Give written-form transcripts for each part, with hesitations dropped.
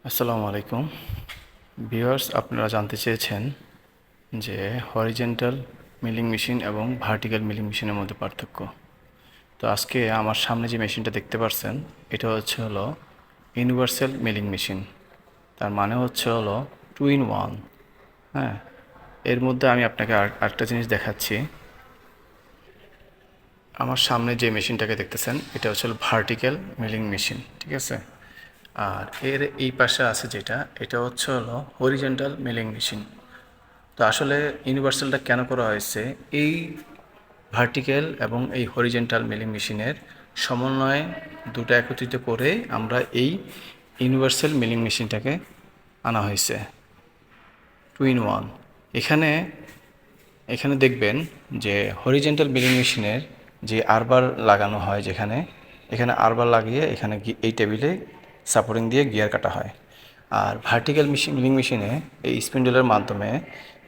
আসসালামু আলাইকুম ভিউয়ার্স, আপনারা জানতে চেয়েছেন যে হরিজেন্টাল মিলিং মেশিন এবং ভার্টিক্যাল মিলিং মেশিনের মধ্যে পার্থক্য। তো আজকে আমার সামনে যে মেশিনটা দেখতে পাচ্ছেন, এটা হলো ইউনিভার্সাল মিলিং মেশিন। তার মানে হলো 2 in 1। হ্যাঁ, এর মধ্যে আমি আপনাকে আরেকটা জিনিস দেখাচ্ছি। আমার সামনে যে মেশিনটাকে দেখতেছেন, এটা হলো ভার্টিক্যাল মিলিং মেশিন, ঠিক আছে। আর এর এই পাশে আছে যেটা, এটা হলো হরিজেন্টাল মিলিং মেশিন। তো আসলে ইউনিভার্সালটা কেন করা হয়েছে, এই ভার্টিক্যাল এবং এই হরিজেন্টাল মিলিং মেশিনের সমন্বয়ে দুটো একত্রিত করে আমরা এই ইউনিভার্সাল মিলিং মেশিনটাকে আনা হয়েছে 2 in 1। এখানে এখানে দেখবেন যে হরিজেন্টাল মিলিং মেশিনের যে আরবার লাগানো হয়, এখানে আরবার লাগিয়ে এখানে এই টেবিলে সাপোর্টিং দিয়ে গিয়ার কাটা হয়। আর ভার্টিক্যাল মিলিং মেশিনে এই স্পিন্ডলের মাধ্যমে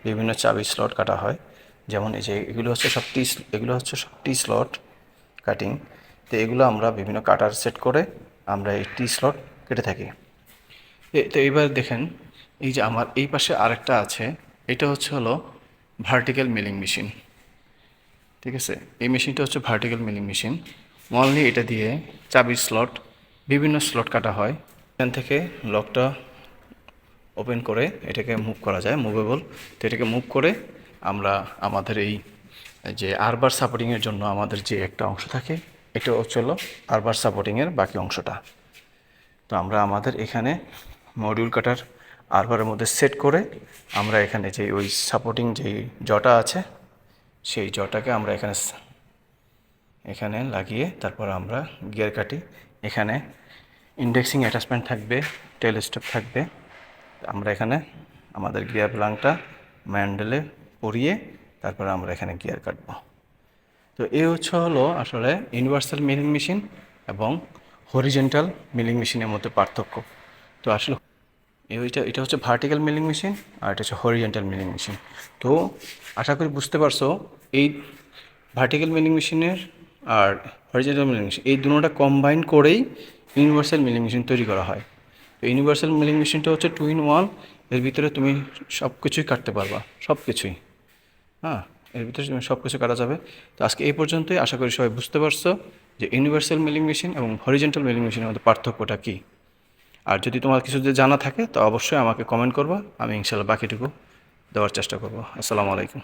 বিভিন্ন চাবি স্লট কাটা হয়। যেমন এই যে এগুলো হচ্ছে সব টি স্লট কাটিং। তো এগুলো আমরা বিভিন্ন কাটার সেট করে আমরা এই টি স্লট কেটে থাকি। তো এবার দেখেন, এই যে আমার এই পাশে আরেকটা আছে, এটা হলো ভার্টিক্যাল মিলিং মেশিন, ঠিক আছে। এই মেশিনটা হচ্ছে ভার্টিক্যাল মিলিং মেশিন। অনলি এটা দিয়ে চাবির স্লট, বিভিন্ন স্লট কাটা হয়। এখান থেকে লকটা ওপেন করে এটাকে মুভ করা যায়, মুভেবল। তো এটাকে মুভ করে আমরা আমাদের এই যে আরবার সাপোর্টিংয়ের জন্য আমাদের যে একটা অংশ থাকে, এটা হলো আরবার সাপোর্টিংয়ের বাকি অংশটা। তো আমরা আমাদের এখানে মডিউল কাটার আরবারের মধ্যে সেট করে আমরা এখানে যে ওই সাপোর্টিং যেই জটা আছে, সেই জটাকে আমরা এখানে লাগিয়ে তারপর আমরা গিয়ার কাটি। এখানে ইন্ডেক্সিং অ্যাটাচমেন্ট থাকবে, টেল স্টেপ থাকবে। আমরা এখানে আমাদের গিয়ার প্লাংটা ম্যান্ডেলে পরিয়ে তারপরে আমরা এখানে গিয়ার কাটবো। তো এই হলো আসলে ইউনিভার্সাল মিলিং মেশিন এবং হরিজেন্টাল মিলিং মেশিনের মধ্যে পার্থক্য। তো আসলে এটা হচ্ছে ভার্টিক্যাল মিলিং মেশিন, আর এটা হচ্ছে হরিজেন্টাল মিলিং মেশিন। তো আশা করি বুঝতে পারছো, এই ভার্টিক্যাল মিলিং মেশিনের আর হরিজেন্টাল মিলিং মেশিন এই দুটোটা কম্বাইন করেই ইউনিভার্সাল মিলিং মেশিন তৈরি করা হয়। তো ইউনিভার্সাল মিলিং মেশিনটা হচ্ছে 2 in 1। এর ভিতরে তুমি সব কিছুই কাটতে পারবা, সব কিছুই। হ্যাঁ, এর ভিতরে তুমি সব কিছু কাটা যাবে। তো আজকে এই পর্যন্তই। আশা করি সবাই বুঝতে পারছো যে ইউনিভার্সাল মিলিং মেশিন এবং হরিজেন্টাল মিলিং মেশিনের মধ্যে পার্থক্যটা কী। আর যদি তোমার কিছু যদি জানা থাকে তো অবশ্যই আমাকে কমেন্ট করবা, আমি ইনশাল্লাহ বাকিটুকু দেওয়ার চেষ্টা করব। আসসালামু আলাইকুম।